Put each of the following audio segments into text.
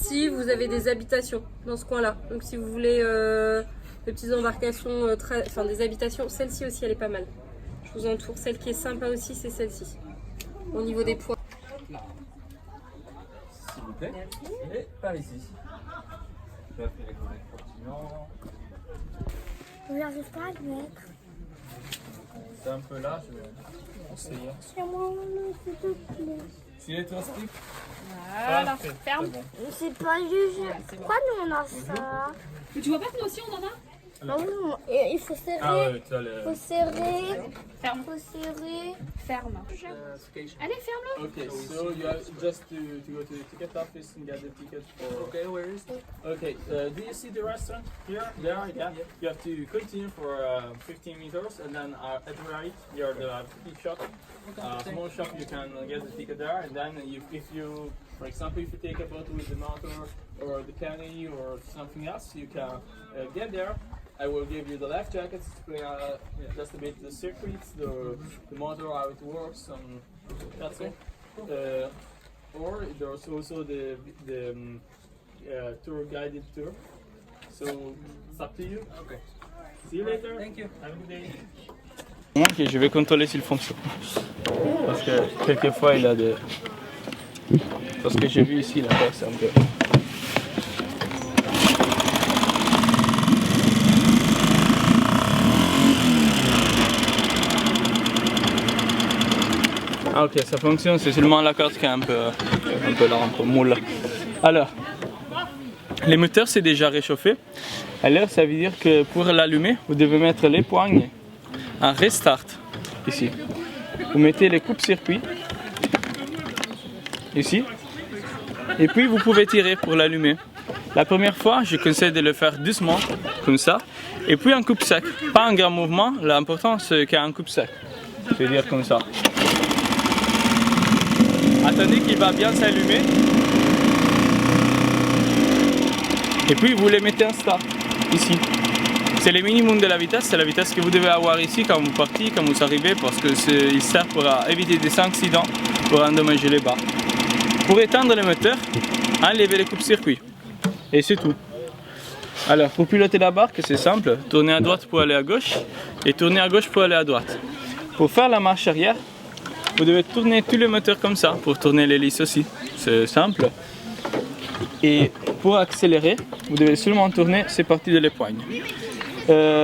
ici, vous avez des habitations dans ce coin-là. Donc si vous voulez des petites embarcations, enfin des habitations, celle-ci aussi elle est pas mal. Je vous entoure. Celle qui est sympa aussi, c'est celle-ci. Au niveau des poids. S'il vous plaît. Et par ici. Je vais appeler les collègues continents. Je n'arrive pas à le mettre. C'est un peu là, je vais conseiller. C'est moi, s'il te plaît. S'il est trop stick. Voilà, Parfait, ferme. c'est bon. C'est pas juste. Pourquoi nous on a ça? Mais tu vois pas que nous aussi on en a? Non, il faut serrer. Ah ouais, tu as le... Il faut serrer. Ferme. Il faut serrer. Ferme. Allez, ferme-le. Okay, so you have just to go to the ticket office and get the ticket for... Okay, where is it? Okay, do you see the restaurant here? There, yeah. You have to continue for 15 meters and then at the right, you're the ticket shop. Small shop, you can get the ticket there, and then if you, for example, if you take a boat with the motor or the canoe or something else, you can get there. I will give you the life jackets to explain just a bit the circuits, the motor, how it works, and that's all. Or there's also the tour guided tour. So it's up to you. Okay. See you later. Thank you. Have a good day. Ok, je vais contrôler s'il fonctionne. Parce que quelquefois il a des... Parce que j'ai vu ici, la terre c'est un peu... Ah ok, ça fonctionne, c'est seulement la corde qui est un peu là, un peu moule. Alors, les moteurs c'est déjà réchauffé. Alors ça veut dire que pour l'allumer, vous devez mettre les poignées en restart, ici. Vous mettez les coupes-circuits, ici. Et puis vous pouvez tirer pour l'allumer. La première fois, je conseille de le faire doucement, comme ça. Et puis en coupe sec. Pas un grand mouvement, l'important c'est qu'il y a un coupe sec. C'est-à-dire comme ça. Attendez qu'il va bien s'allumer. Et puis vous les mettez en start, ici. C'est le minimum de la vitesse, c'est la vitesse que vous devez avoir ici quand vous partez, quand vous arrivez, parce qu'il sert pour éviter des accidents, pour endommager les barres. Pour éteindre le moteur, enlevez les coupes-circuits. Et c'est tout. Alors, pour piloter la barque, c'est simple. Tournez à droite pour aller à gauche, et tournez à gauche pour aller à droite. Pour faire la marche arrière, vous devez tourner tout le moteur comme ça, pour tourner l'hélice aussi. C'est simple. Et pour accélérer, vous devez seulement tourner ces parties de l'époigne.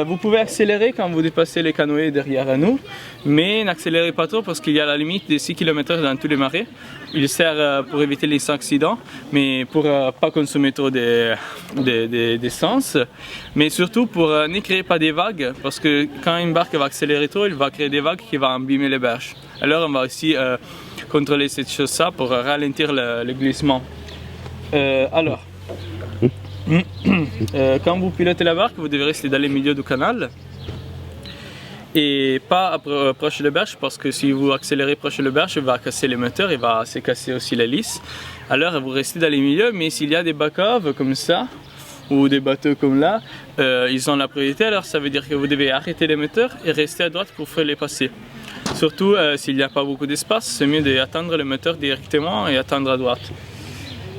Vous pouvez accélérer quand vous dépassez les canoës derrière nous, mais n'accélérez pas trop parce qu'il y a la limite de 6 km dans tous les marais. Il sert pour éviter les accidents, mais pour ne pas consommer trop d'essence, mais surtout pour ne créer pas des vagues, parce que quand une barque va accélérer trop, il va créer des vagues qui vont abîmer les berges. Alors on va aussi contrôler cette chose-là pour ralentir le glissement. Alors, quand vous pilotez la barque, vous devez rester dans le milieu du canal et pas proche de la berge, parce que si vous accélérez proche de la berge, il va casser le moteur, il va se casser aussi l'hélice. Alors vous restez dans les milieux, mais s'il y a des bacaves comme ça ou des bateaux comme là, ils ont la priorité. Alors ça veut dire que vous devez arrêter les moteurs et rester à droite pour faire les passer. Surtout s'il n'y a pas beaucoup d'espace, c'est mieux d'attendre le moteur directement et attendre à droite.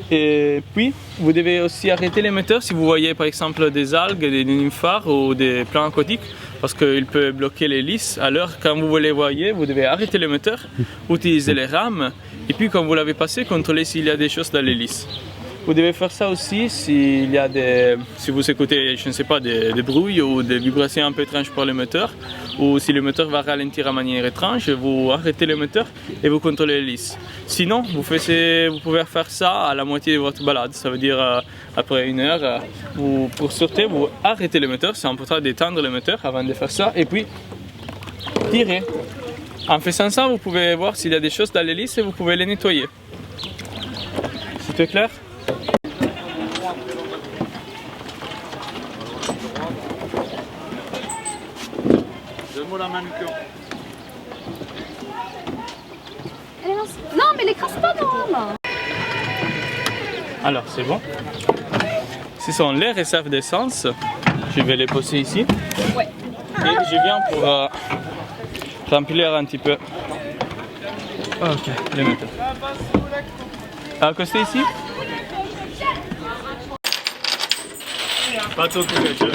Et puis, vous devez aussi arrêter les moteurs si vous voyez par exemple des algues, des nénuphars ou des plants aquatiques, parce qu'ils peuvent bloquer l'hélice. Alors, quand vous les voyez, vous devez arrêter les moteurs, utiliser les rames, et puis quand vous l'avez passé, contrôler s'il y a des choses dans l'hélice. Vous devez faire ça aussi s'il y a si vous écoutez, je ne sais pas, des bruits ou des vibrations un peu étranges pour le moteur, ou si le moteur va ralentir de manière étrange, vous arrêtez le moteur et vous contrôlez l'hélice. Sinon, vous pouvez faire ça à la moitié de votre balade, ça veut dire après 1 heure, pour sortir, vous arrêtez le moteur, c'est important d'éteindre le moteur avant de faire ça, et puis tirer. En faisant ça, vous pouvez voir s'il y a des choses dans l'hélice et vous pouvez les nettoyer. C'était clair? Donne-moi la main du cœur. Non, mais l'écrase pas, non. Alors, c'est bon. Ce sont les réserves d'essence. Je vais les poser ici. Ouais. Et je viens pour remplir un petit peu. Ok, les moteurs. À côté ici. Pas trop piégeux.